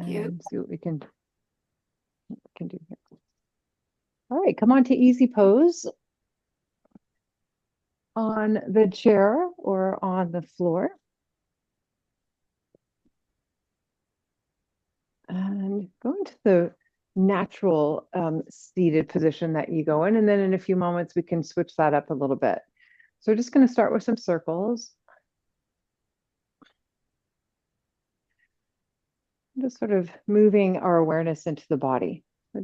and see what we can do here. All right, come on to easy pose on the chair or on the floor. And go into the natural seated position that you go in. And then in a few moments, we can switch that up a little bit. So we're just going to start with some circles. Just sort of moving our awareness into the body. So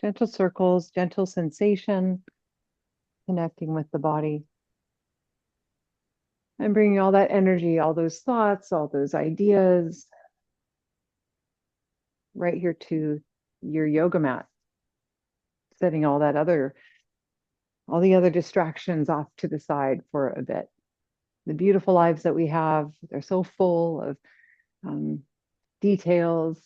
gentle circles, gentle sensation, connecting with the body. And bringing all that energy, all those thoughts, all those ideas right here to your yoga mat. Setting all the other distractions off to the side for a bit. The beautiful lives that we have, they're so full of details,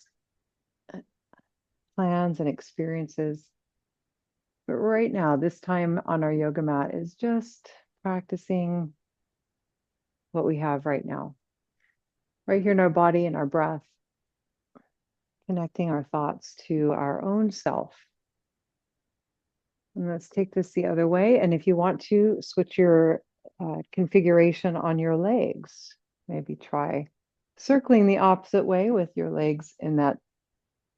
plans, and experiences. But right now, this time on our yoga mat is just practicing what we have right now. Right here in our body and our breath, connecting our thoughts to our own self. And let's take this the other way. And if you want to switch your configuration on your legs, maybe try circling the opposite way with your legs in that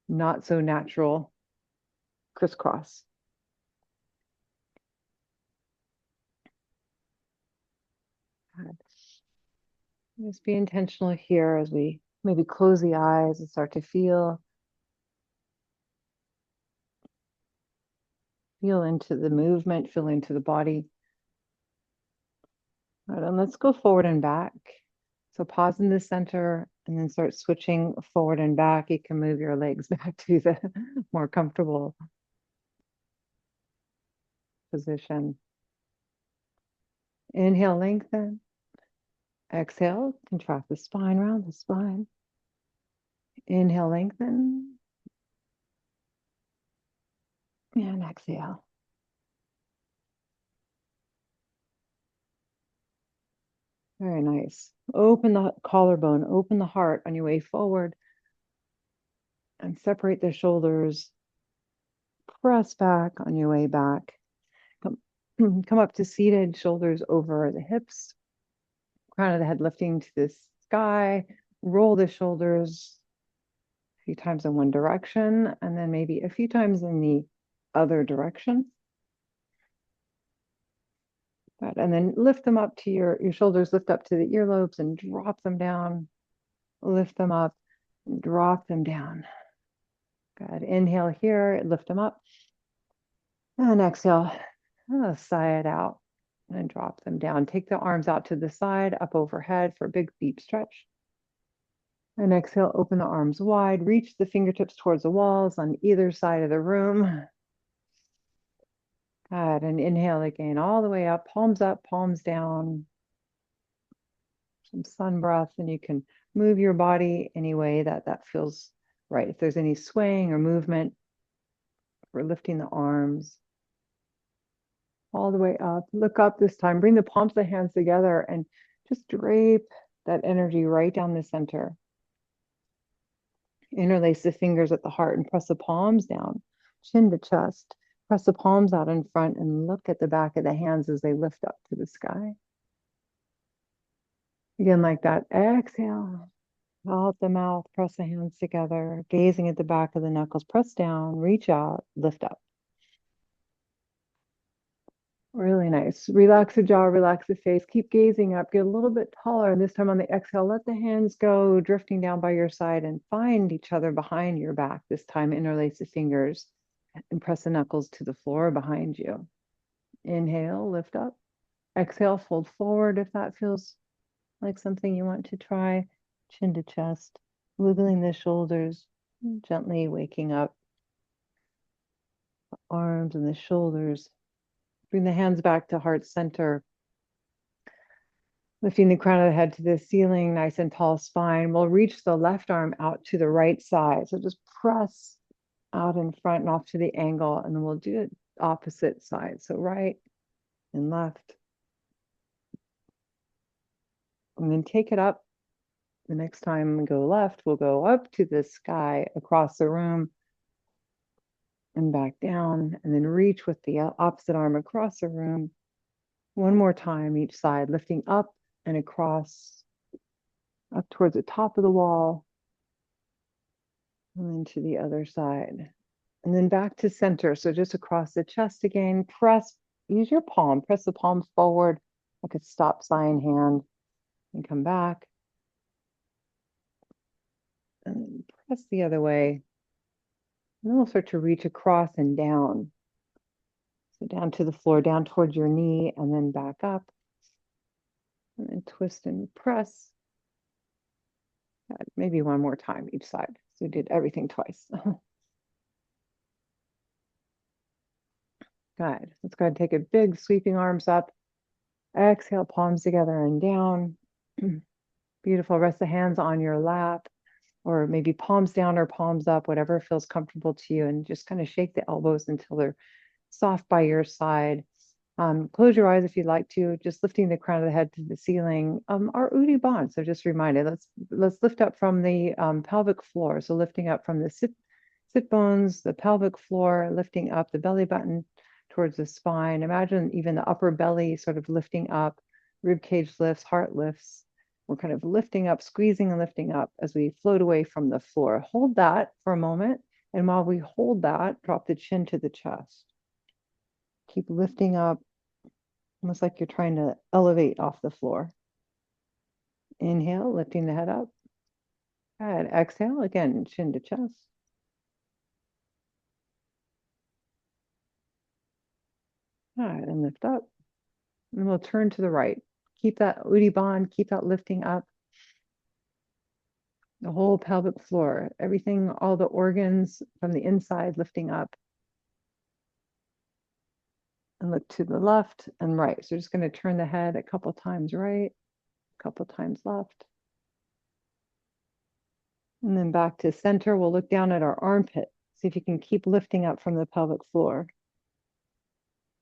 not so natural crisscross. Just be intentional here as we maybe close the eyes and start to feel into the movement, feel into the body. All right, and let's go forward and back. So pause in the center and then start switching forward and back. You can move your legs back to the more comfortable position. Inhale, lengthen. Exhale, contract the spine, round the spine. Inhale, lengthen. And exhale. Very nice. Open the collarbone, open the heart on your way forward. And separate the shoulders. Press back on your way back. Come up to seated, shoulders over the hips. Crown of the head lifting to the sky. Roll the shoulders a few times in one direction, and then maybe a few times in the other direction. Good. And then lift them up to your shoulders, lift up to the earlobes and drop them down. Lift them up, drop them down. Good. Inhale here, lift them up. And exhale, sigh it out and drop them down. Take the arms out to the side, up overhead for a big, deep stretch. And exhale, open the arms wide, reach the fingertips towards the walls on either side of the room. Good. And inhale again, all the way up, palms down. Some sun breath, and you can move your body any way that feels right. If there's any swaying or movement, we're lifting the arms all the way up. Look up this time. Bring the palms of the hands together and just drape that energy right down the center. Interlace the fingers at the heart and press the palms down, chin to chest. Press the palms out in front and look at the back of the hands as they lift up to the sky. Again, like that. Exhale. Out the mouth, press the hands together, gazing at the back of the knuckles. Press down, reach out, lift up. Really nice. Relax the jaw, relax the face. Keep gazing up. Get a little bit taller. And this time on the exhale, let the hands go, drifting down by your side and find each other behind your back. This time, interlace the fingers and press the knuckles to the floor behind you. Inhale, lift up. Exhale, fold forward if that feels like something you want to try. Chin to chest, wiggling the shoulders, gently waking up. Arms and the shoulders. Bring the hands back to heart center. Lifting the crown of the head to the ceiling, nice and tall spine. We'll reach the left arm out to the right side. So just press out in front and off to the angle, and then we'll do it opposite side. So right and left. And then take it up The next time we go left, we'll go up to the sky across the room and back down, and then reach with the opposite arm across the room. One more time each side, lifting up and across, up towards the top of the wall, and then to the other side. And then back to center. So just across the chest again, press, use your palm, press the palm forward like a stop sign hand, and come back. And then press the other way. And then we'll start to reach across and down. So down to the floor, down towards your knee, and then back up. And then twist and press. Maybe one more time each side. So we did everything twice. Good. Let's go ahead and take a big sweeping arms up. Exhale, palms together and down. Beautiful. Rest the hands on your lap, or maybe palms down or palms up, whatever feels comfortable to you, and just kind of shake the elbows until they're soft by your side. Close your eyes if you'd like to, just lifting the crown of the head to the ceiling. Our Udi Bond. So just reminded, let's lift up from the pelvic floor. So lifting up from the sit bones, the pelvic floor, lifting up the belly button towards the spine. Imagine even the upper belly sort of lifting up, rib cage lifts, heart lifts. We're kind of lifting up, squeezing and lifting up as we float away from the floor. Hold that for a moment. And while we hold that, drop the chin to the chest. Keep lifting up, almost like you're trying to elevate off the floor. Inhale, lifting the head up. Good. Exhale, again, chin to chest. All right, and lift up. And we'll turn to the right. Keep that Udi Bond, keep that lifting up. The whole pelvic floor, everything, all the organs from the inside lifting up. And look to the left and right. So just going to turn the head a couple times right, a couple times left. And then back to center. We'll look down at our armpit. See if you can keep lifting up from the pelvic floor.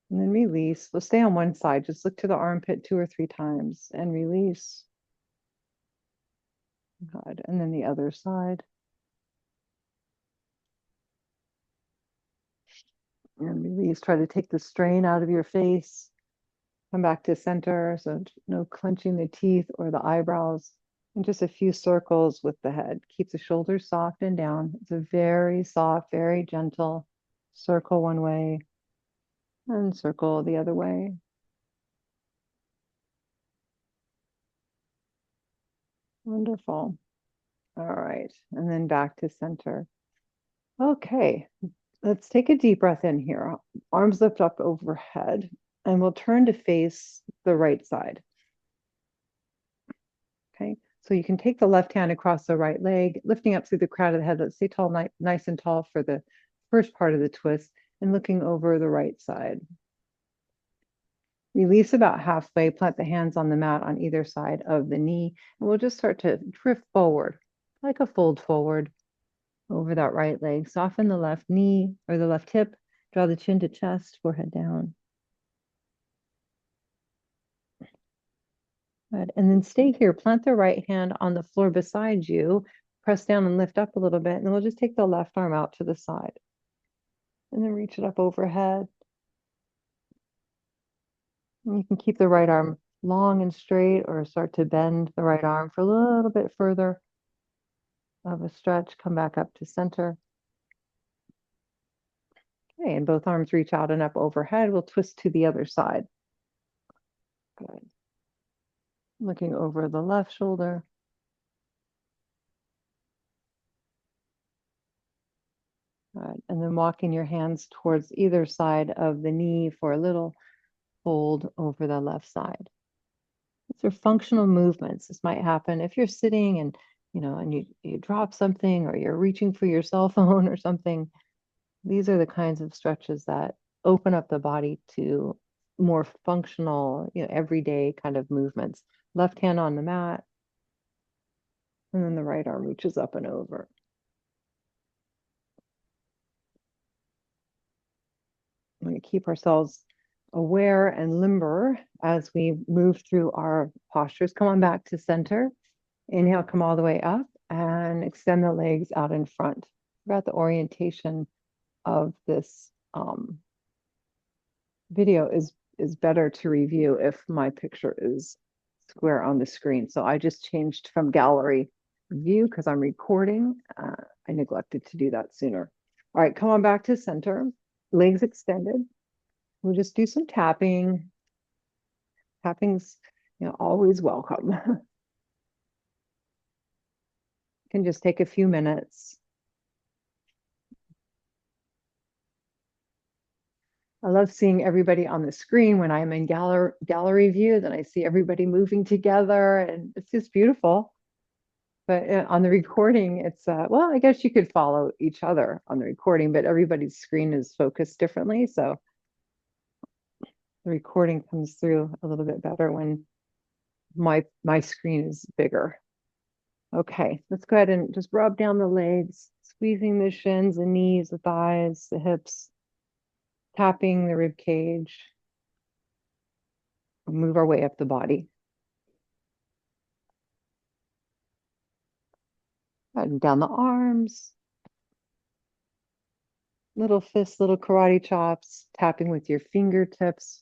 And then release. We'll stay on one side. Just look to the armpit 2 or 3 times and release. Good. And then the other side. And release. Try to take the strain out of your face. Come back to center. So no clenching the teeth or the eyebrows. And just a few circles with the head. Keep the shoulders soft and down. It's a very soft, very gentle circle one way and circle the other way. Wonderful. All right. And then back to center. Okay. Let's take a deep breath in here. Arms lift up overhead, and we'll turn to face the right side. Okay. So you can take the left hand across the right leg, lifting up through the crown of the head. Let's stay tall, nice and tall for the first part of the twist, and looking over the right side. Release about halfway, plant the hands on the mat on either side of the knee, and we'll just start to drift forward, like a fold forward over that right leg. Soften the left knee or the left hip, draw the chin to chest, forehead down. Good. And then stay here, plant the right hand on the floor beside you, press down and lift up a little bit, and then we'll just take the left arm out to the side. And then reach it up overhead. And you can keep the right arm long and straight or start to bend the right arm for a little bit further of a stretch. Come back up to center. Okay, and both arms reach out and up overhead. We'll twist to the other side. Good. Looking over the left shoulder. Good. And then walking your hands towards either side of the knee for a little fold over the left side. These are functional movements. This might happen if you're sitting and you drop something or you're reaching for your cell phone or something. These are the kinds of stretches that open up the body to more functional, everyday kind of movements. Left hand on the mat, and then the right arm reaches up and over. We're going to keep ourselves aware and limber as we move through our postures. Come on back to center. Inhale, come all the way up and extend the legs out in front. Forgot the orientation of this video is better to review if my picture is square on the screen. So I just changed from gallery view because I'm recording. I neglected to do that sooner. All right, come on back to center, legs extended. We'll just do some tapping. Tapping's, always welcome. Can just take a few minutes. I love seeing everybody on the screen when I'm in gallery view, then I see everybody moving together and it's just beautiful. But on the recording, it's, well, I guess you could follow each other on the recording, but everybody's screen is focused differently. So the recording comes through a little bit better when my screen is bigger. Okay, let's go ahead and just rub down the legs, squeezing the shins, the knees, the thighs, the hips, tapping the rib cage. We'll move our way up the body. And down the arms, little fists, little karate chops, tapping with your fingertips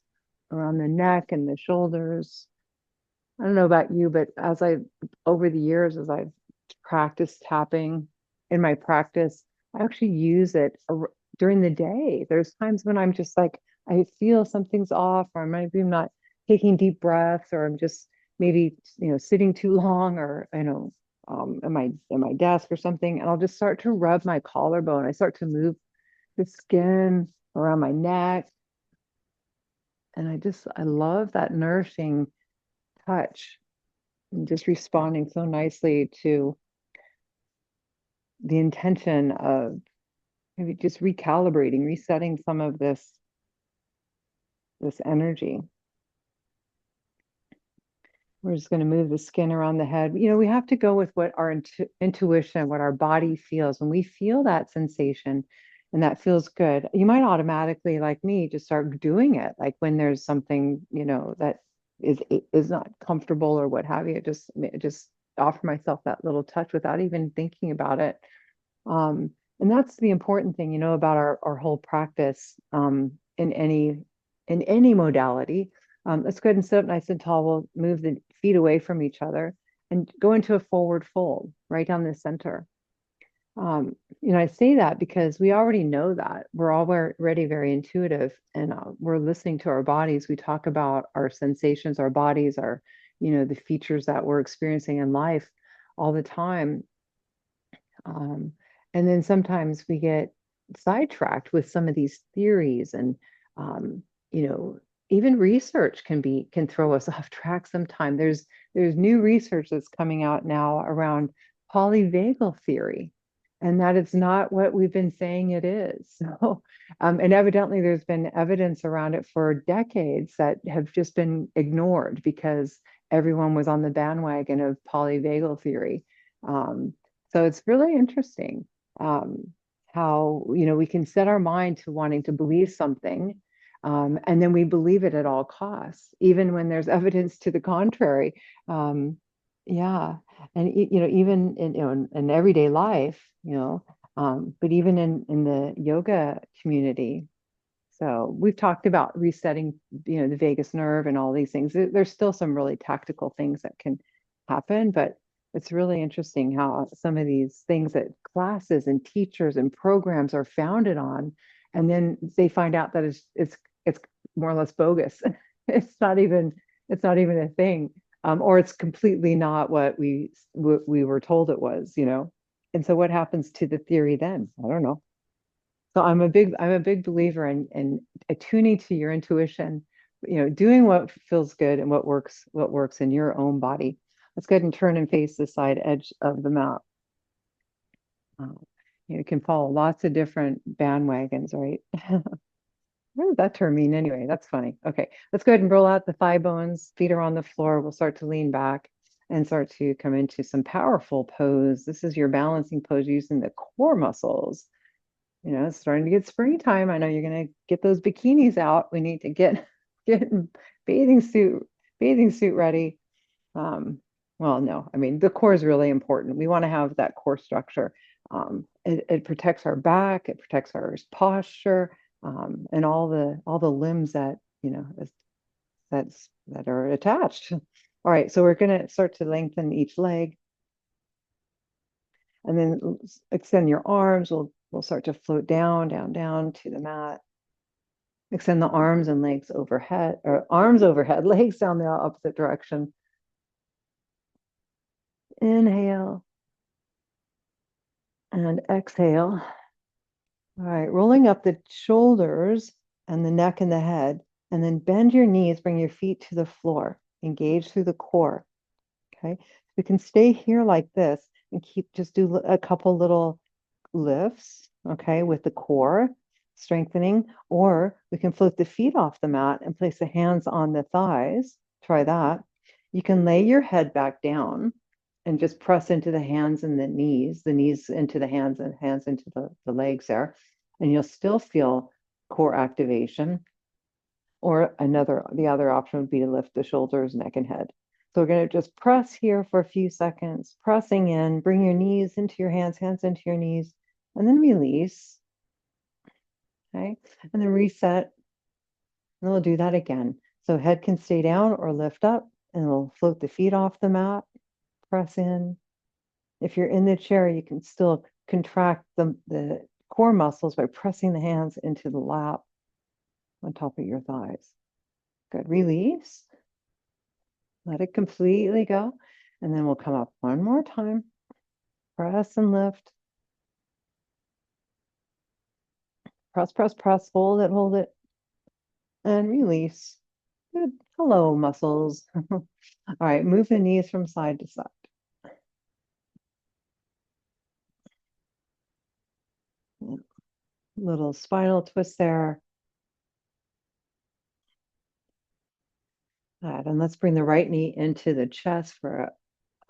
around the neck and the shoulders. I don't know about you, but over the years, as I've practiced tapping in my practice, I actually use it during the day. There's times when I'm just like, I feel something's off, or maybe I'm not taking deep breaths, or I'm just maybe, sitting too long, or, at my desk or something. And I'll just start to rub my collarbone. I start to move the skin around my neck. And I love that nourishing touch and just responding so nicely to the intention of maybe just recalibrating, resetting some of this energy. We're just going to move the skin around the head. We have to go with what our intuition, what our body feels. When we feel that sensation and that feels good, you might automatically, like me, just start doing it. Like when there's something, that is not comfortable or what have you, just offer myself that little touch without even thinking about it. And that's the important thing, about our whole practice in any modality. Let's go ahead and sit up nice and tall. We'll move the feet away from each other and go into a forward fold right down the center. I say that because we already know that we're already very intuitive, and we're listening to our bodies. We talk about our sensations, our bodies, the features that we're experiencing in life all the time. And then sometimes we get sidetracked with some of these theories, and you know even research can throw us off track sometimes. There's new research that's coming out now around polyvagal theory, and that it's not what we've been saying it is. So and evidently there's been evidence around it for decades that have just been ignored because everyone was on the bandwagon of polyvagal theory. So it's really interesting how we can set our mind to wanting to believe something, and then we believe it at all costs, even when there's evidence to the contrary. Yeah, and even in everyday life, but even in the yoga community. So we've talked about resetting, the vagus nerve and all these things. There's still some really tactical things that can happen, but it's really interesting how some of these things that classes and teachers and programs are founded on, and then they find out that it's more or less bogus. It's not even a thing, or it's completely not what we were told it was. And so what happens to the theory then? I don't know. So I'm a big believer in attuning to your intuition, doing what feels good and what works in your own body. Let's go ahead and turn and face the side edge of the mat. Uh, you can follow lots of different bandwagons, right? What does that term mean anyway? That's funny. Okay, let's go ahead and roll out the thigh bones. Feet are on the floor. We'll start to lean back and start to come into some powerful pose. This is your balancing pose using the core muscles. It's starting to get springtime. I know you're going to get those bikinis out. We need to get bathing suit ready. Well, no, I mean, the core is really important. We want to have that core structure. It protects our back, it protects our posture, and all the limbs that, that are attached. All right, so we're going to start to lengthen each leg and then extend your arms. We'll start to float down, down, down to the mat. Extend the arms and legs overhead, or arms overhead, legs down the opposite direction. Inhale and exhale. All right, rolling up the shoulders and the neck and the head, and then bend your knees, bring your feet to the floor, engage through the core. Okay, we can stay here like this and just do a couple little lifts, okay, with the core strengthening, or we can float the feet off the mat and place the hands on the thighs. Try that. You can lay your head back down and just press into the hands and the knees into the hands and hands into the legs there. And you'll still feel core activation. Or the other option would be to lift the shoulders, neck, and head. So we're going to just press here for a few seconds, pressing in, bring your knees into your hands, hands into your knees, and then release. Okay, and then reset. And we'll do that again. So head can stay down or lift up, and we'll float the feet off the mat, press in. If you're in the chair, you can still contract the core muscles by pressing the hands into the lap on top of your thighs. Good. Release. Let it completely go. And then we'll come up one more time. Press and lift. Press, press, press. Hold it, hold it. And release. Good. Hello, muscles. All right, move the knees from side to side. Little spinal twist there. Good. And let's bring the right knee into the chest for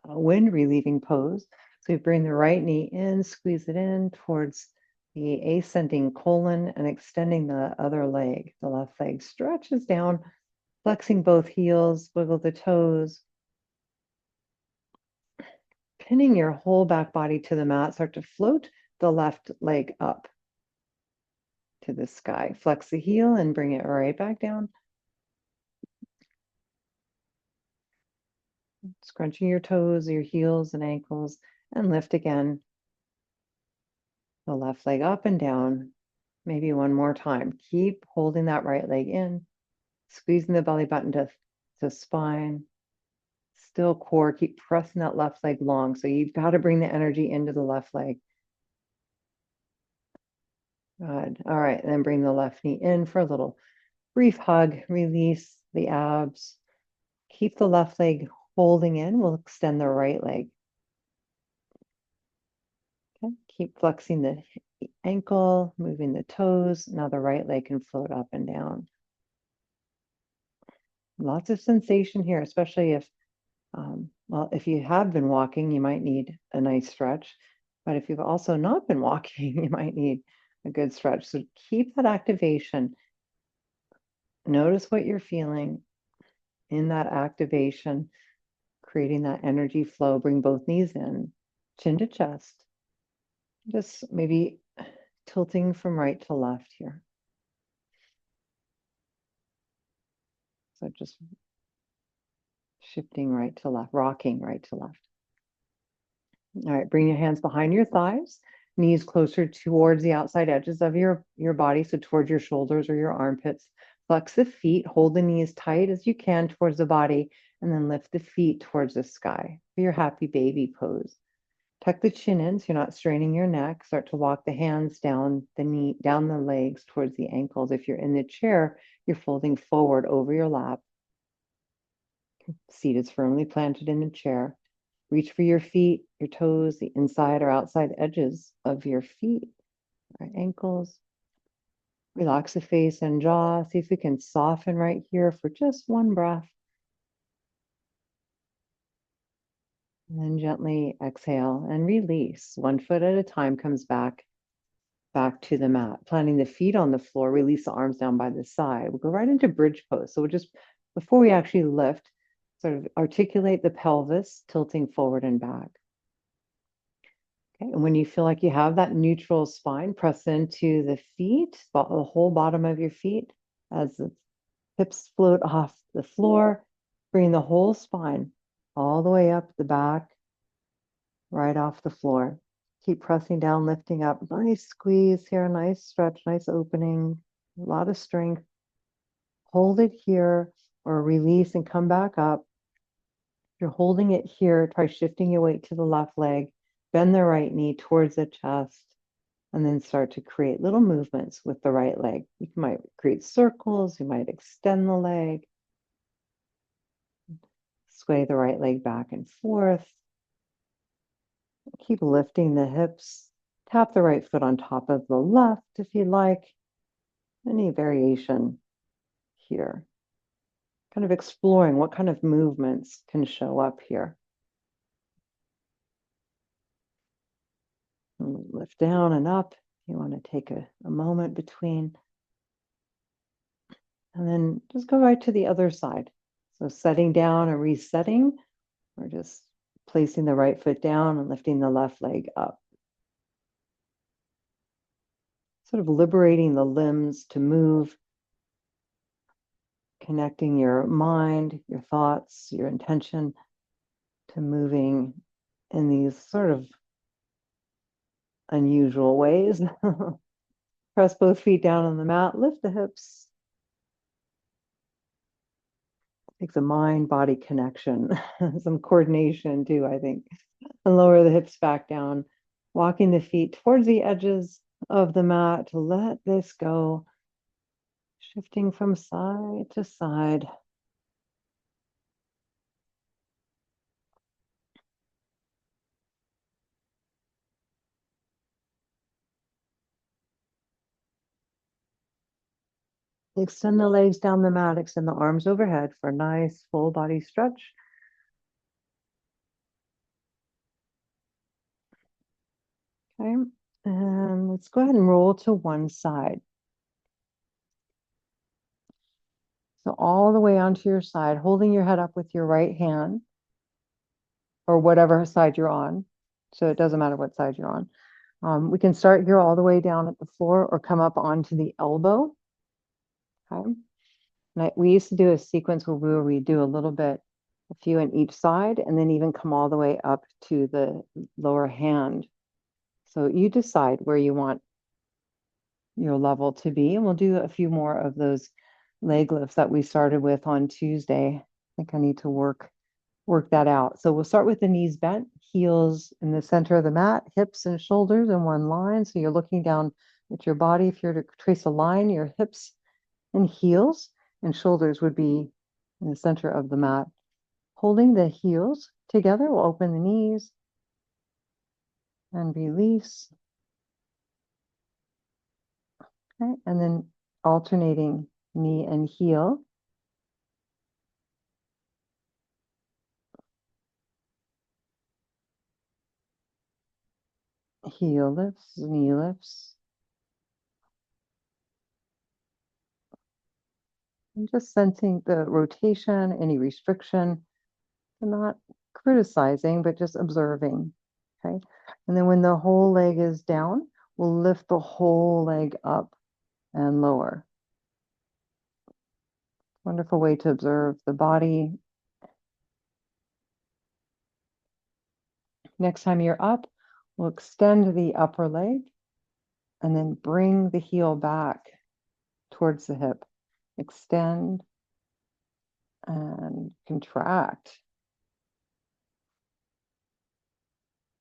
a wind relieving pose. So you bring the right knee in, squeeze it in towards the ascending colon and extending the other leg. The left leg stretches down, flexing both heels, wiggle the toes. Pinning your whole back body to the mat, start to float the left leg up to the sky. Flex the heel and bring it right back down. Scrunching your toes, your heels and ankles, and lift again. The left leg up and down. Maybe one more time. Keep holding that right leg in, squeezing the belly button to spine. Still core. Keep pressing that left leg long. So you've got to bring the energy into the left leg. Good. All right. And then bring the left knee in for a little brief hug. Release the abs. Keep the left leg holding in. We'll extend the right leg. Okay. Keep flexing the ankle, moving the toes. Now the right leg can float up and down. Lots of sensation here, especially if, well, if you have been walking, you might need a nice stretch. But if you've also not been walking, you might need a good stretch. So keep that activation. Notice what you're feeling in that activation, creating that energy flow. Bring both knees in, chin to chest. Just maybe tilting from right to left here. So just shifting right to left, rocking right to left. All right, bring your hands behind your thighs, knees closer towards the outside edges of your body, so towards your shoulders or your armpits. Flex the feet, hold the knees tight as you can towards the body, and then lift the feet towards the sky for your happy baby pose. Tuck the chin in so you're not straining your neck. Start to walk the hands down the knee, down the legs towards the ankles. If you're in the chair, you're folding forward over your lap. Seat is firmly planted in the chair. Reach for your feet, your toes, the inside or outside edges of your feet, or ankles. Relax the face and jaw. See if we can soften right here for just one breath. And then gently exhale and release. One foot at a time comes back to the mat. Planting the feet on the floor, release the arms down by the side. We'll go right into bridge pose. So we'll just, before we actually lift, Sort of articulate the pelvis, tilting forward and back. Okay, and when you feel like you have that neutral spine, press into the feet, the whole bottom of your feet as the hips float off the floor. Bring the whole spine all the way up the back, right off the floor. Keep pressing down, lifting up. Nice squeeze here, nice stretch, nice opening, a lot of strength. Hold it here or release and come back up. If you're holding it here, try shifting your weight to the left leg. Bend the right knee towards the chest, and then start to create little movements with the right leg. You might create circles, you might extend the leg, sway the right leg back and forth. Keep lifting the hips. Tap the right foot on top of the left if you like. Any variation here. Kind of exploring what kind of movements can show up here. Lift down and up. You want to take a moment between. And then just go right to the other side. So setting down and resetting, or just placing the right foot down and lifting the left leg up. Sort of liberating the limbs to move, connecting your mind, your thoughts, your intention to moving in these sort of unusual ways. Press both feet down on the mat, lift the hips. Takes a mind-body connection, some coordination too, I think. And lower the hips back down, walking the feet towards the edges of the mat to let this go, shifting from side to side. Extend the legs down the mat, extend the arms overhead for a nice full body stretch. Okay, and let's go ahead and roll to one side. So all the way onto your side, holding your head up with your right hand, or whatever side you're on. So it doesn't matter what side you're on. We can start here all the way down at the floor or come up onto the elbow. Okay. And we used to do a sequence where we do a little bit, a few on each side, and then even come all the way up to the lower hand. So you decide where you want your level to be, and we'll do a few more of those leg lifts that we started with on Tuesday. I think I need to work that out. So we'll start with the knees bent, heels in the center of the mat, hips and shoulders in one line. So you're looking down at your body. If you're to trace a line, your hips and heels and shoulders would be in the center of the mat. Holding the heels together, we'll open the knees and release. Okay, and then alternating knee and heel. Heel lifts, knee lifts. And just sensing the rotation, any restriction, not criticizing, but just observing. Okay. And then when the whole leg is down, we'll lift the whole leg up and lower. Wonderful way to observe the body. Next time you're up, we'll extend the upper leg and then bring the heel back towards the hip. Extend and contract.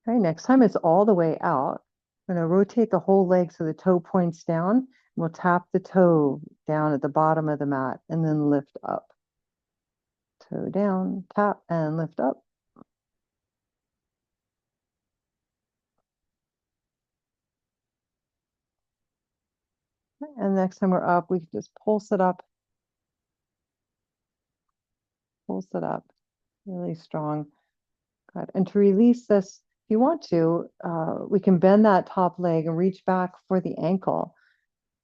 Okay, next time it's all the way out. I'm going to rotate the whole leg so the toe points down. We'll tap the toe down at the bottom of the mat and then lift up. Toe down, tap, and lift up. And next time we're up, we can just pulse it up. Pulse it up. Really strong. Good. And to release this, if you want to, we can bend that top leg and reach back for the ankle.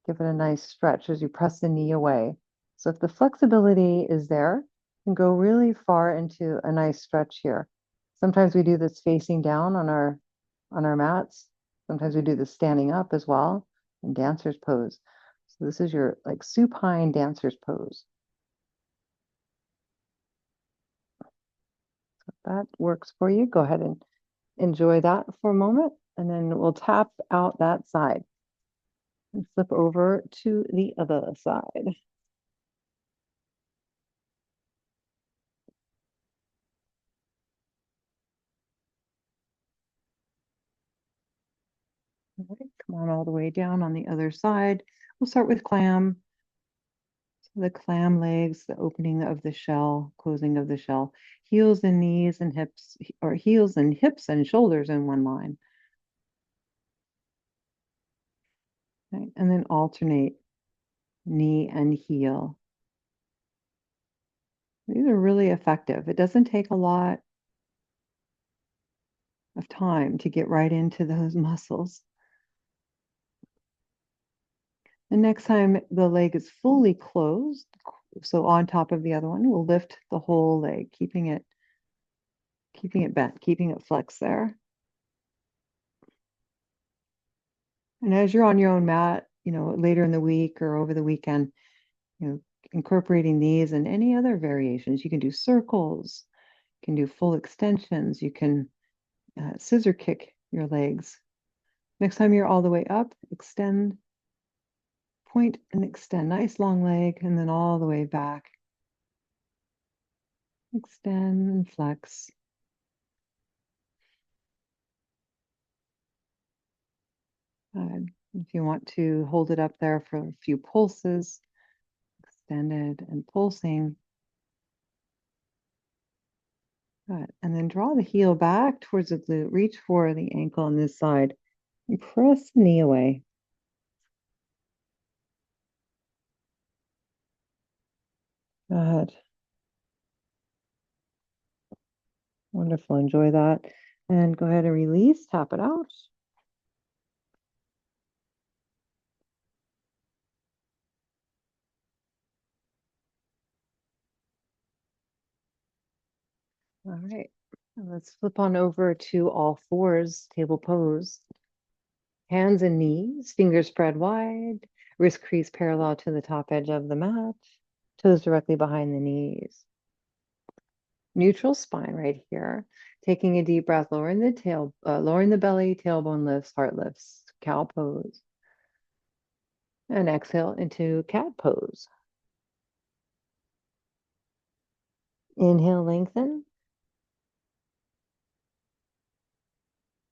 Give it a nice stretch as you press the knee away. So if the flexibility is there, can go really far into a nice stretch here. Sometimes we do this facing down on our mats. Sometimes we do this standing up as well in dancer's pose. So this is your like supine dancer's pose. So if that works for you, go ahead and enjoy that for a moment, and then we'll tap out that side and flip over to the other side. All right, come on all the way down on the other side. We'll start with clam. So the clam legs, the opening of the shell, closing of the shell, heels and knees and hips, or heels and hips and shoulders in one line. Right? And then alternate knee and heel. These are really effective. It doesn't take a lot of time to get right into those muscles. And next time the leg is fully closed, so on top of the other one, we'll lift the whole leg, keeping it bent, keeping it flexed there. And as you're on your own mat, later in the week or over the weekend, incorporating these and any other variations, you can do circles, you can do full extensions, you can scissor kick your legs. Next time you're all the way up, extend, point and extend, nice long leg, and then all the way back. Extend and flex. If you want to hold it up there for a few pulses, extended and pulsing. Good. And then draw the heel back towards the glute. Reach for the ankle on this side and press the knee away. Good. Wonderful. Enjoy that. And go ahead and release. Tap it out. All right. And let's flip on over to all fours, table pose. Hands and knees, fingers spread wide, wrist crease parallel to the top edge of the mat, toes directly behind the knees. Neutral spine right here. Taking a deep breath, lowering the belly, tailbone lifts, heart lifts, cow pose. And exhale into cat pose. Inhale, lengthen.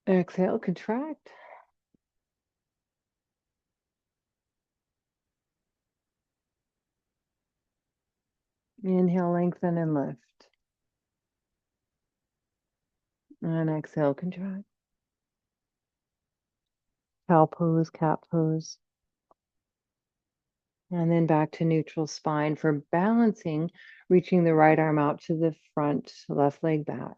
Exhale, contract. Inhale, lengthen and lift. And exhale, contract. Cow pose, cat pose. And then back to neutral spine for balancing, reaching the right arm out to the front, left leg back.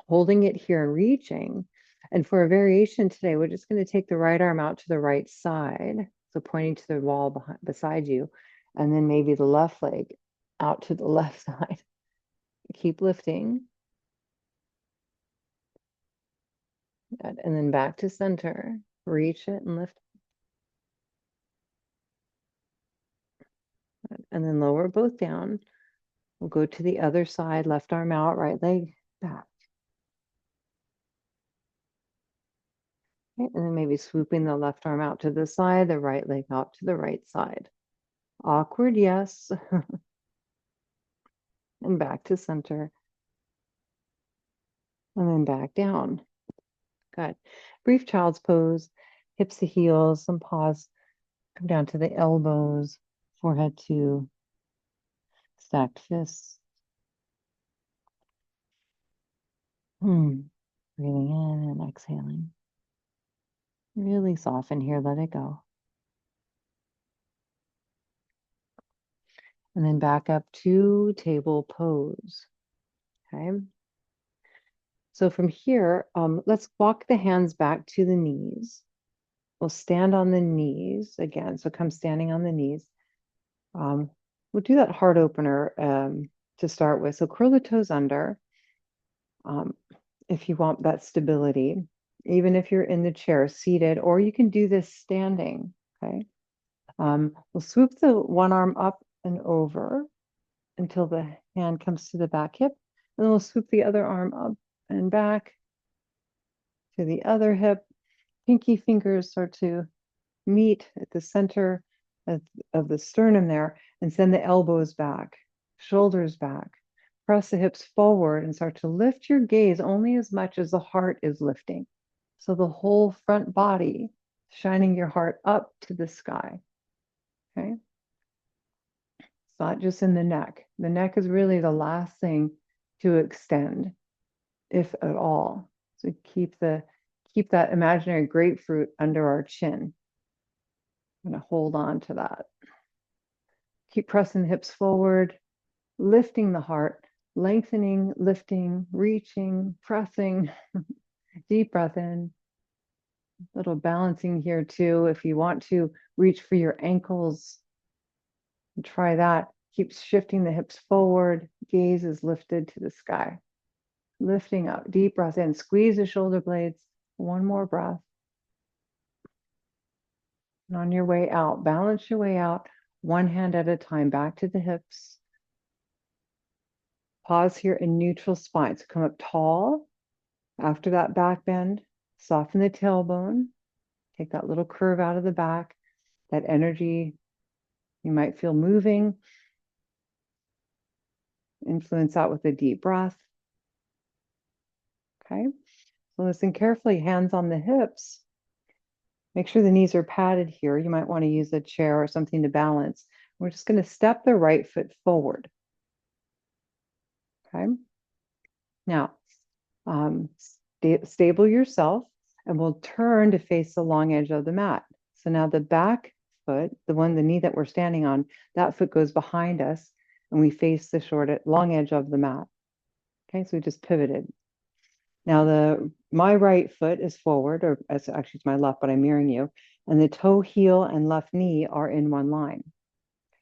Holding it here and reaching. And for a variation today, we're just going to take the right arm out to the right side. So pointing to the wall beside you, and then maybe the left leg out to the left side. Keep lifting. And then back to center. Reach it and lift. And then lower both down. We'll go to the other side, left arm out, right leg back. Okay, and then maybe swooping the left arm out to the side, the right leg out to the right side. Awkward, yes. And back to center. And then back down. Good. Brief child's pose, hips to heels, some pause. Come down to the elbows, forehead to stacked fists. Breathing in and exhaling. Really soften here, let it go. And then back up to table pose. Okay. So from here, let's walk the hands back to the knees. We'll stand on the knees again. So come standing on the knees. we'll do that heart opener to start with. So curl the toes under um, if you want that stability, even if you're in the chair seated, or you can do this standing. Okay. We'll swoop the one arm up and over until the hand comes to the back hip. And then we'll swoop the other arm up and back to the other hip. Pinky fingers start to meet at the center of the sternum there, and send the elbows back, shoulders back. Press the hips forward and start to lift your gaze only as much as the heart is lifting. So the whole front body, shining your heart up to the sky. Okay. It's not just in the neck. The neck is really the last thing to extend, if at all. So keep that imaginary grapefruit under our chin. I'm going to hold on to that. Keep pressing the hips forward, lifting the heart, lengthening, lifting, reaching, pressing. Deep breath in. A little balancing here too. If you want to reach for your ankles, try that. Keep shifting the hips forward. Gaze is lifted to the sky. Lifting up. Deep breath in. Squeeze the shoulder blades. One more breath. And on your way out, balance your way out, one hand at a time, back to the hips. Pause here in neutral spine. So come up tall. After that back bend, soften the tailbone. Take that little curve out of the back. That energy you might feel moving. Influence out with a deep breath. Okay. So listen carefully, hands on the hips. Make sure the knees are padded here. You might want to use a chair or something to balance. We're just going to step the right foot forward. Okay. Now, stable yourself, and we'll turn to face the long edge of the mat. So now the back foot, the knee that we're standing on, that foot goes behind us, and we face the long edge of the mat. Okay, so we just pivoted. Now my right foot is forward, or actually it's my left, but I'm mirroring you, and the toe, heel, and left knee are in one line.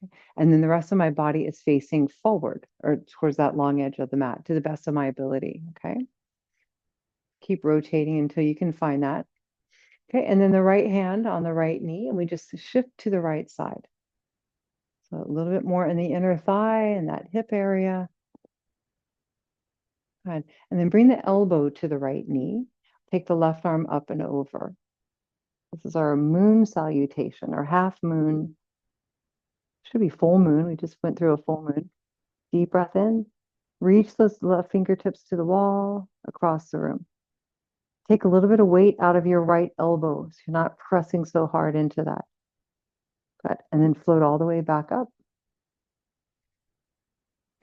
Okay? And then the rest of my body is facing forward or towards that long edge of the mat to the best of my ability. Okay. Keep rotating until you can find that. Okay, and then the right hand on the right knee, and we just shift to the right side. So a little bit more in the inner thigh and that hip area. Good. And then bring the elbow to the right knee. Take the left arm up and over. This is our moon salutation, or half moon. Should be full moon. We just went through a full moon. Deep breath in. Reach those left fingertips to the wall, across the room. Take a little bit of weight out of your right elbow so you're not pressing so hard into that. Good. And then float all the way back up.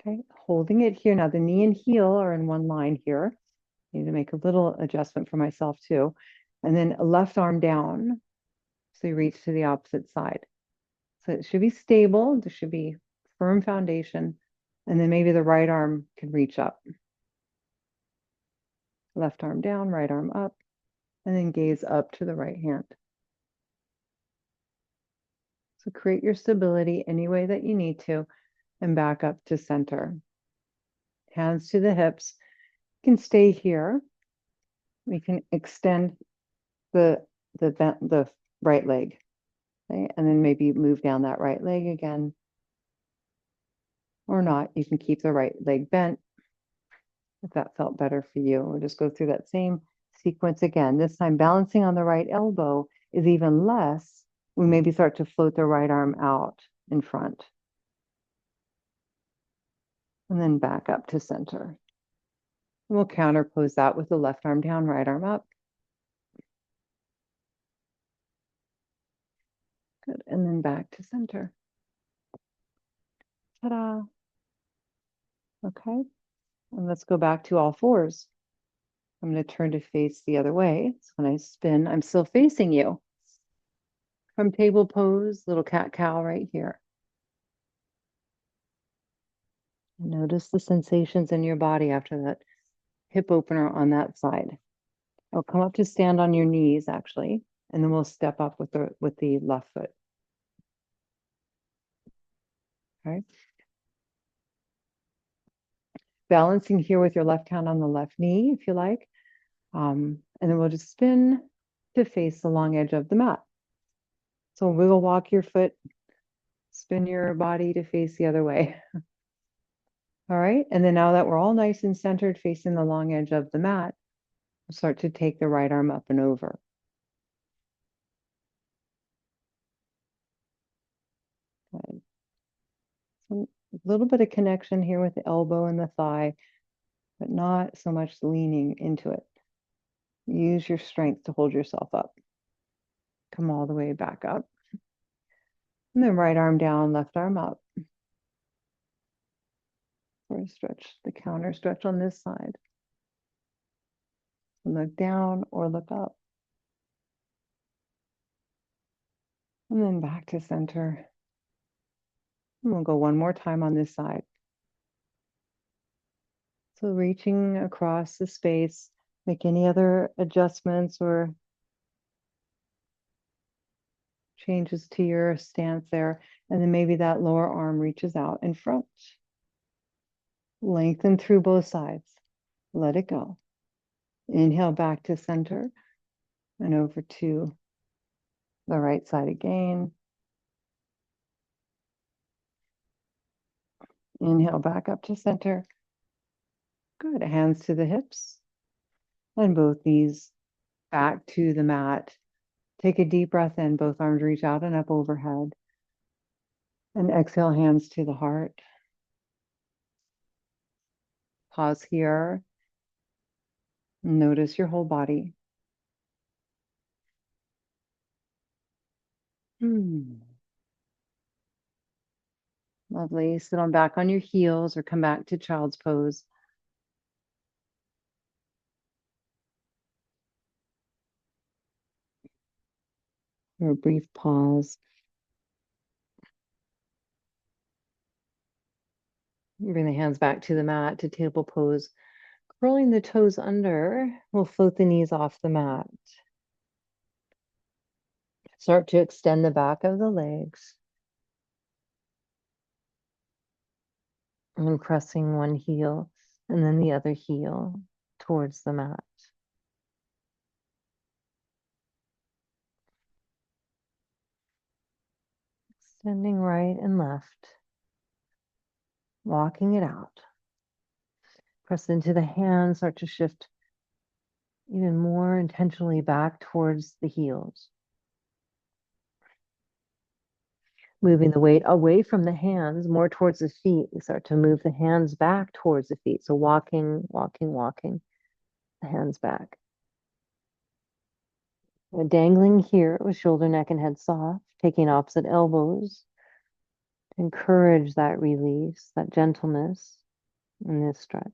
Okay, holding it here. Now the knee and heel are in one line here. I need to make a little adjustment for myself too. And then a left arm down. So you reach to the opposite side. So it should be stable. There should be firm foundation. And then maybe the right arm can reach up. Left arm down, right arm up. And then gaze up to the right hand. So create your stability any way that you need to, and back up to center. Hands to the hips. You can stay here. We can extend the right leg. Okay? And then maybe move down that right leg again. Or not. You can keep the right leg bent if that felt better for you. Or just go through that same sequence again. This time balancing on the right elbow is even less. We maybe start to float the right arm out in front. And then back up to center. We'll counterpose that with the left arm down, right arm up. Good. And then back to center. Ta-da. Okay. And let's go back to all fours. I'm going to turn to face the other way. So when I spin, I'm still facing you. From table pose, little cat-cow right here. Notice the sensations in your body after that hip opener on that side. I'll come up to stand on your knees, actually, and then we'll step up with the left foot. All right. balancing here with your left hand on the left knee, if you like. And then we'll just spin to face the long edge of the mat. So wiggle walk your foot, spin your body to face the other way. All right. And then now that we're all nice and centered facing the long edge of the mat, we'll start to take the right arm up and over. Good. So a little bit of connection here with the elbow and the thigh, but not so much leaning into it. Use your strength to hold yourself up. Come all the way back up. And then right arm down, left arm up. For a stretch, the counter stretch on this side. Look down or look up. And then back to center. And we'll go one more time on this side. So reaching across the space, make any other adjustments or changes to your stance there. And then maybe that lower arm reaches out in front. Lengthen through both sides. Let it go. Inhale back to center and over to the right side again. Inhale back up to center. Good. Hands to the hips and both knees back to the mat. Take a deep breath in. Both arms reach out and up overhead. And exhale, hands to the heart. Pause here. Notice your whole body. Lovely. Sit on back on your heels or come back to child's pose. For a brief pause. Bring the hands back to the mat to table pose. Curling the toes under, we'll float the knees off the mat. Start to extend the back of the legs. And pressing one heel and then the other heel towards the mat. Extending right and left. Walking it out. Press into the hands, start to shift even more intentionally back towards the heels. Moving the weight away from the hands, more towards the feet. We start to move the hands back towards the feet. So walking, walking, walking, the hands back. And dangling here with shoulder, neck, and head soft, taking opposite elbows. Encourage that release, that gentleness in this stretch.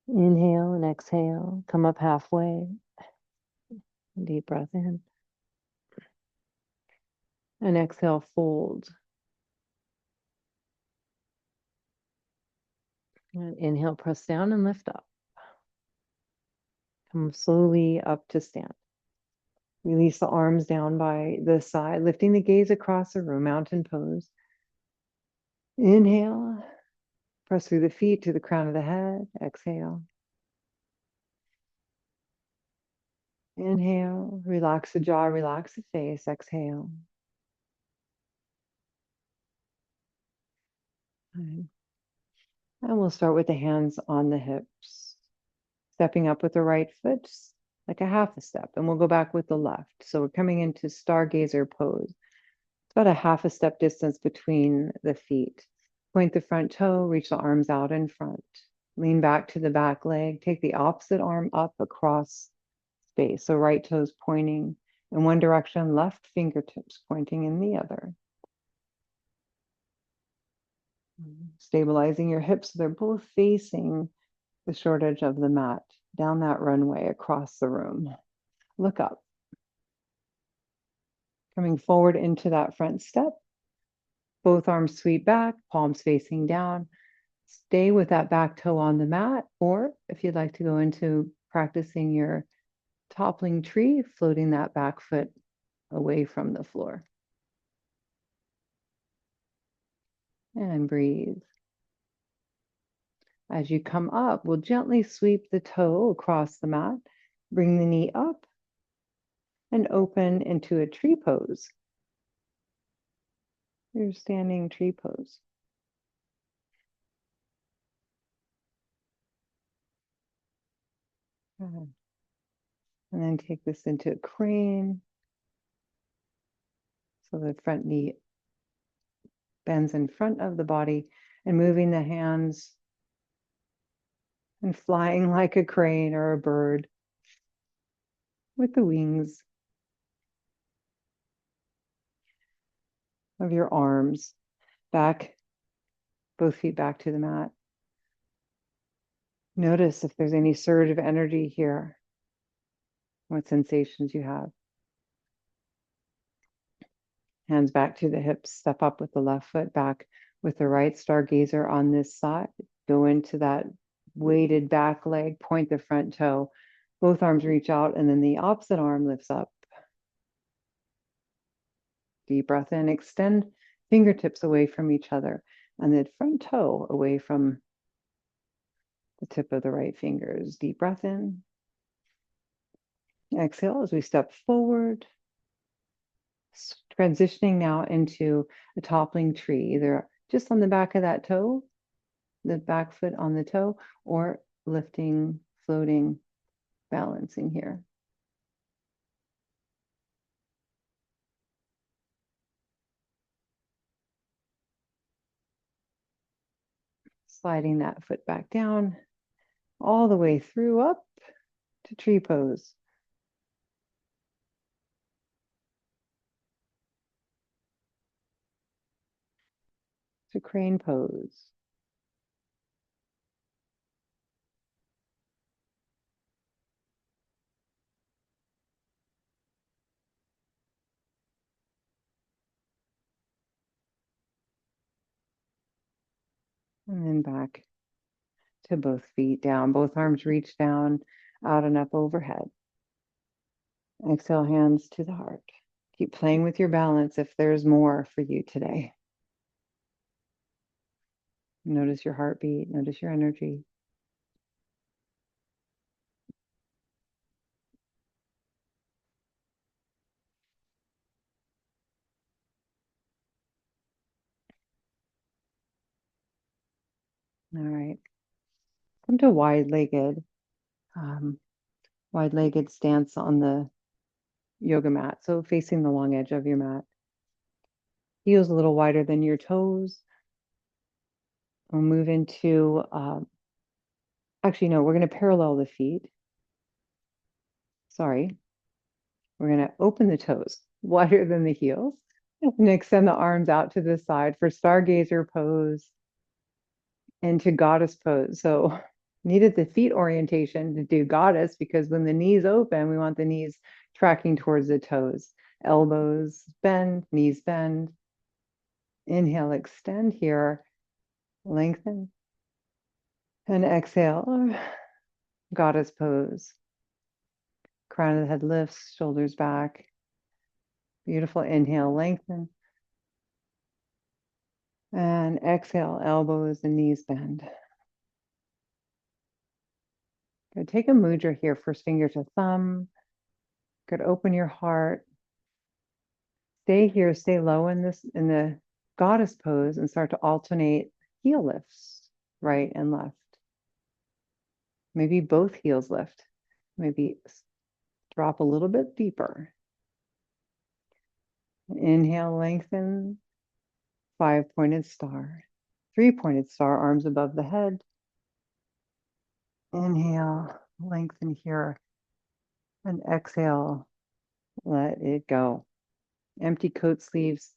Inhale and exhale, come up halfway. Deep breath in. And exhale, fold. And inhale, press down and lift up. Come slowly up to stand. Release the arms down by the side, lifting the gaze across the room, mountain pose. Inhale, press through the feet to the crown of the head. Exhale. Inhale, relax the jaw, relax the face. Exhale. And we'll start with the hands on the hips. Stepping up with the right foot, like a half a step, and we'll go back with the left. So we're coming into stargazer pose. It's about a half a step distance between the feet. Point the front toe, reach the arms out in front. Lean back to the back leg. Take the opposite arm up across space. So right toes pointing in one direction, left fingertips pointing in the other. Stabilizing your hips so they're both facing the short edge of the mat, down that runway across the room. Look up. Coming forward into that front step. Both arms sweep back, palms facing down. Stay with that back toe on the mat, or if you'd like to go into practicing your toppling tree, floating that back foot away from the floor. And breathe. As you come up, we'll gently sweep the toe across the mat, bring the knee up, and open into a tree pose. Your standing tree pose. Good. And then take this into a crane. So the front knee bends in front of the body, and moving the hands and flying like a crane or a bird with the wings of your arms back, both feet back to the mat. Notice if there's any surge of energy here, what sensations you have. Hands back to the hips, step up with the left foot, back with the right, stargazer on this side. Go into that weighted back leg, point the front toe. Both arms reach out, and then the opposite arm lifts up. Deep breath in, extend fingertips away from each other, and the front toe away from the tip of the right fingers. Deep breath in. Exhale as we step forward. Transitioning now into a toppling tree, either just on the back of that toe, the back foot on the toe, or lifting, floating, balancing here. Sliding that foot back down, all the way through up to tree pose. To crane pose. And then back to both feet down, both arms reach down, out and up overhead. Exhale, hands to the heart. Keep playing with your balance if there's more for you today. Notice your heartbeat, notice your energy. All right. Come to wide-legged stance on the yoga mat. So facing the long edge of your mat. Heels a little wider than your toes. We'll move into, actually, no, we're going to parallel the feet. Sorry. We're going to open the toes wider than the heels and extend the arms out to the side for stargazer pose and to goddess pose. So needed the feet orientation to do goddess because when the knees open, we want the knees tracking towards the toes. Elbows bend, knees bend. Inhale, extend here, lengthen. And exhale, goddess pose. Crown of the head lifts, shoulders back. Beautiful. Inhale, lengthen. And exhale, elbows and knees bend. Good. Take a mudra here, first finger to thumb. Good. Open your heart. Stay here, stay low in the goddess pose and start to alternate heel lifts, right and left. Maybe both heels lift. Maybe drop a little bit deeper. Inhale, lengthen. 5-pointed star. 3-pointed star, arms above the head. Inhale, lengthen here. And exhale, let it go. Empty coat sleeves,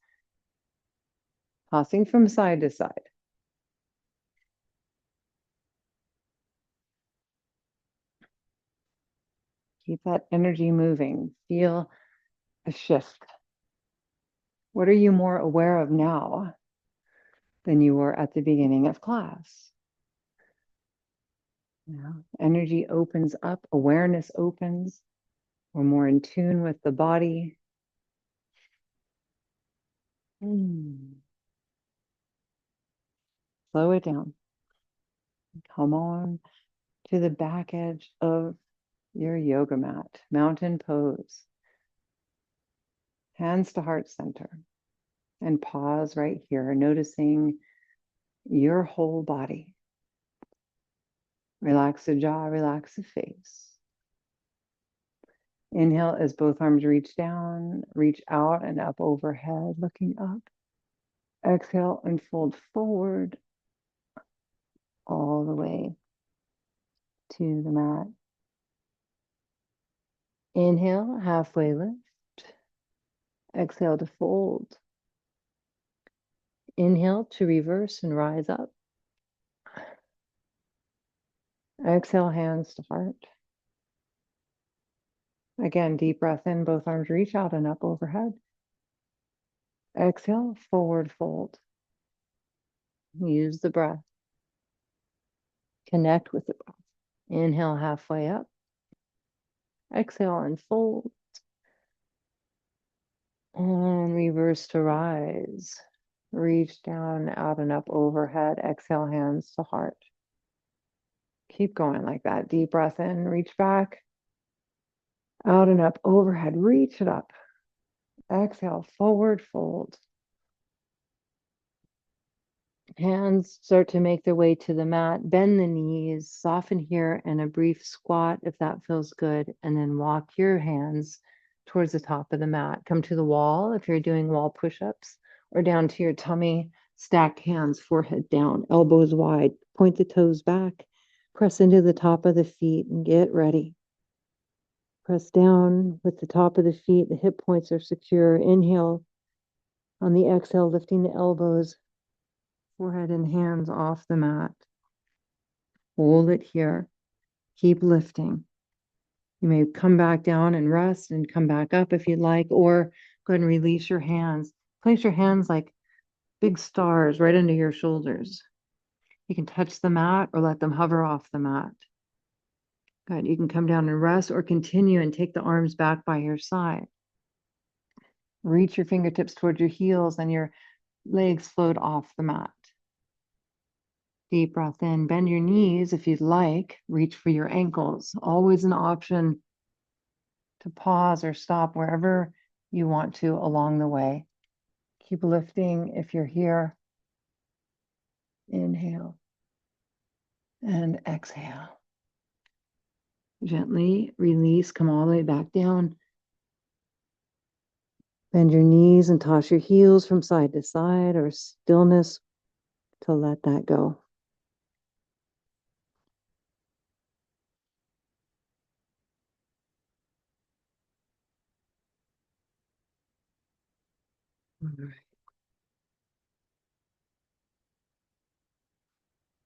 tossing from side to side. Keep that energy moving. Feel a shift. What are you more aware of now than you were at the beginning of class? Energy opens up, awareness opens. We're more in tune with the body. Slow it down. Come on to the back edge of your yoga mat, mountain pose. Hands to heart center. And pause right here, noticing your whole body. Relax the jaw, relax the face. Inhale as both arms reach down, reach out and up overhead, looking up. Exhale and fold forward all the way to the mat. Inhale, halfway lift. Exhale to fold. Inhale to reverse and rise up. Exhale, hands to heart. Again, deep breath in, both arms reach out and up overhead. Exhale, forward fold. Use the breath. Connect with the breath. Inhale, halfway up. Exhale and fold. And reverse to rise. Reach down, out and up overhead. Exhale, hands to heart. Keep going like that. Deep breath in, reach back. Out and up overhead. Reach it up. Exhale, forward fold. Hands start to make their way to the mat. Bend the knees, soften here, and a brief squat if that feels good. And then walk your hands towards the top of the mat. Come to the wall if you're doing wall push-ups, or down to your tummy. Stacked hands, forehead down, elbows wide. Point the toes back. Press into the top of the feet and get ready. Press down with the top of the feet. The hip points are secure. Inhale. On the exhale, lifting the elbows. Forehead and hands off the mat. Hold it here. Keep lifting. You may come back down and rest and come back up if you'd like, or go ahead and release your hands. Place your hands like big stars right under your shoulders. You can touch the mat or let them hover off the mat. Good. You can come down and rest or continue and take the arms back by your side. Reach your fingertips towards your heels and your legs float off the mat. Deep breath in, bend your knees if you'd like, reach for your ankles. Always an option to pause or stop wherever you want to along the way. Keep lifting if you're here. Inhale and exhale. Gently release, come all the way back down. Bend your knees and toss your heels from side to side, or stillness to let that go. All right.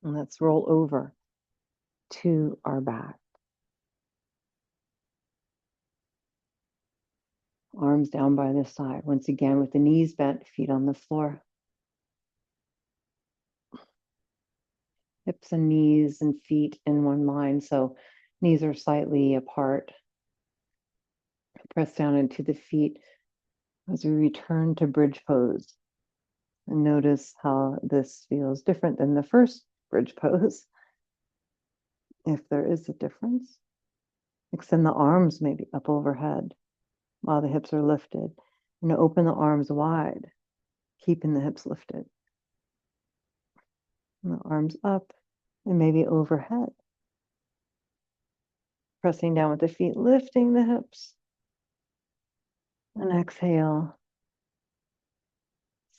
And let's roll over to our back. Arms down by the side. Once again, with the knees bent, feet on the floor. Hips and knees and feet in one line. So knees are slightly apart. Press down into the feet as we return to bridge pose. And notice how this feels different than the first bridge pose. If there is a difference, extend the arms maybe up overhead while the hips are lifted, and open the arms wide, keeping the hips lifted. And the arms up and maybe overhead. Pressing down with the feet, lifting the hips. And exhale.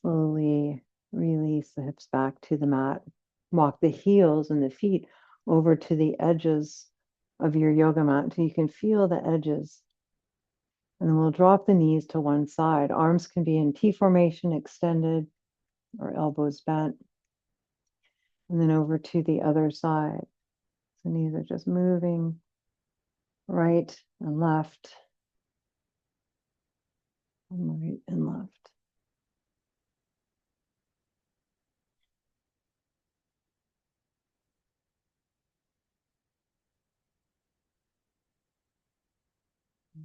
Slowly release the hips back to the mat. Walk the heels and the feet over to the edges of your yoga mat until you can feel the edges. And then we'll drop the knees to one side. Arms can be in T formation, extended, or elbows bent. And then over to the other side. So knees are just moving right and left. And right and left.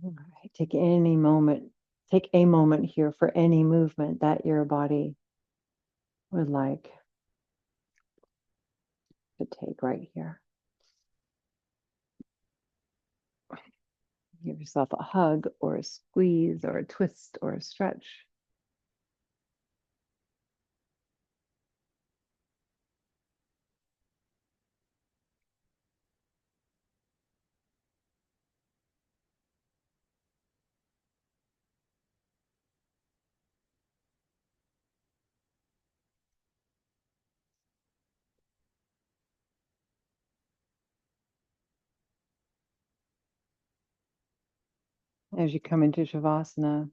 All right. Take a moment here for any movement that your body would like. to take right here. Give yourself a hug or a squeeze or a twist or a stretch. As you come into Shavasana,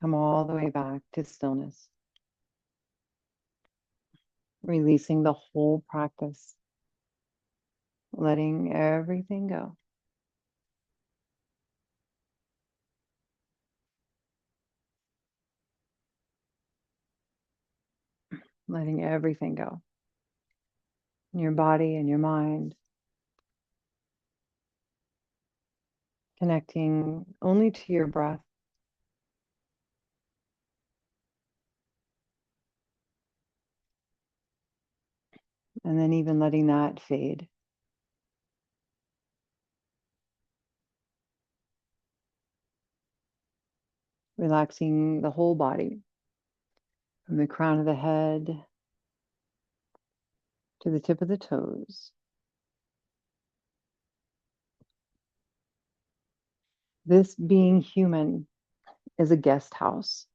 come all the way back to stillness, releasing the whole practice, letting everything go. Letting everything go. Your body and your mind, connecting only to your breath. And then even letting that fade. Relaxing the whole body, from the crown of the head to the tip of the toes. This being human is a guest house.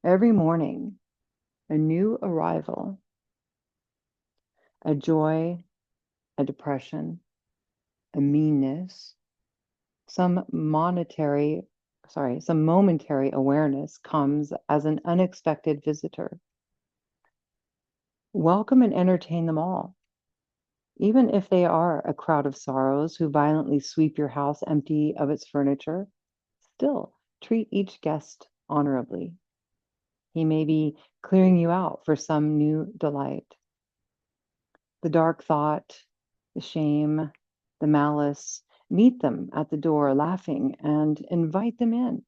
Every morning, a new arrival, a joy, a depression, a meanness, some momentary awareness comes as an unexpected visitor. Welcome and entertain them all. Even if they are a crowd of sorrows who violently sweep your house empty of its furniture, still treat each guest honorably. He may be clearing you out for some new delight. The dark thought, the shame, the malice, meet them at the door laughing and invite them in.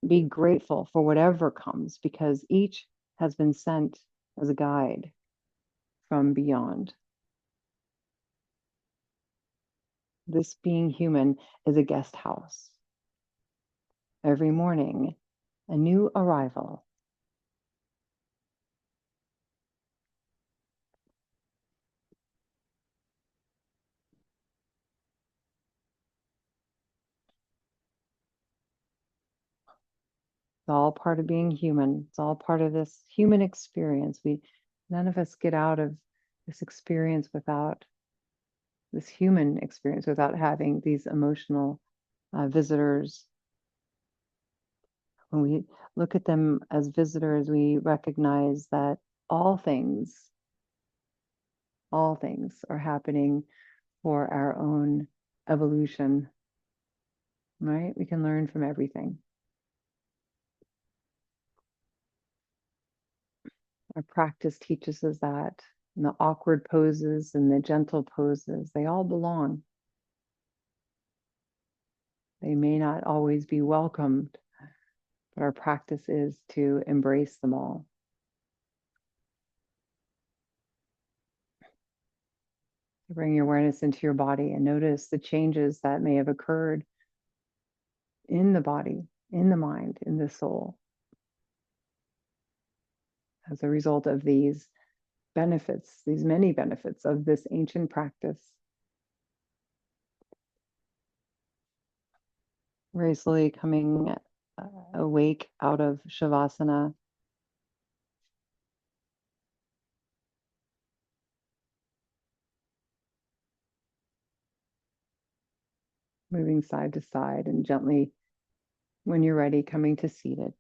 Be grateful for whatever comes because each has been sent as a guide from beyond. This being human is a guest house. Every morning, a new arrival. It's all part of being human. It's all part of this human experience. None of us get out of this experience without this human experience, without having these emotional visitors. When we look at them as visitors, we recognize that all things are happening for our own evolution, right? We can learn from everything. Our practice teaches us that. And the awkward poses and the gentle poses, they all belong. They may not always be welcomed, but our practice is to embrace them all. Bring your awareness into your body and notice the changes that may have occurred in the body, in the mind, in the soul as a result of these benefits, these many benefits of this ancient practice. Very slowly coming awake out of Shavasana. Moving side to side and gently, when you're ready, coming to seated.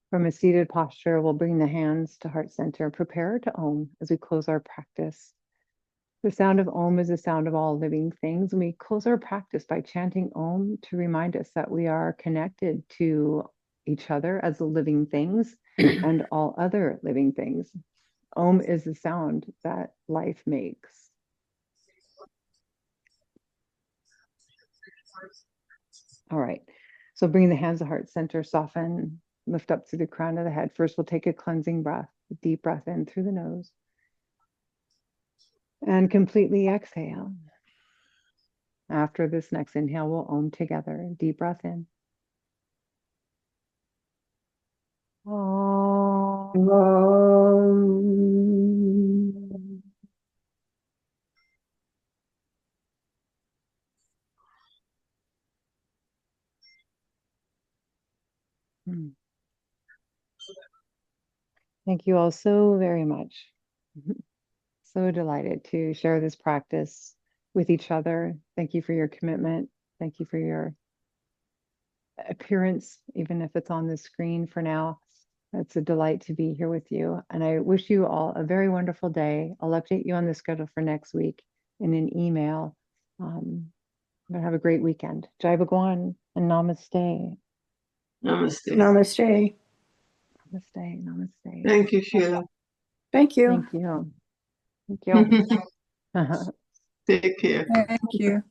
From a seated posture, we'll bring the hands to heart center. Prepare to Om as we close our practice. The sound of Om is the sound of all living things. And we close our practice by chanting Om to remind us that we are connected to each other as living things and all other living things. Om is the sound that life makes. All right. So bring the hands to heart center, soften, lift up through the crown of the head. First, we'll take a cleansing breath, a deep breath in through the nose. And completely exhale. After this next inhale, we'll Om together. Deep breath in. Om. Thank you all so very much. So delighted to share this practice with each other. Thank you for your commitment. Thank you for your appearance, even if it's on the screen for now. It's a delight to be here with you. And I wish you all a very wonderful day. I'll update you on the schedule for next week in an email. But have a great weekend. Jai Bhagwan and namaste. Namaste. Namaste. Namaste. Namaste. Thank you, Sheila. Thank you. Thank you. Thank you. Take care. Thank you.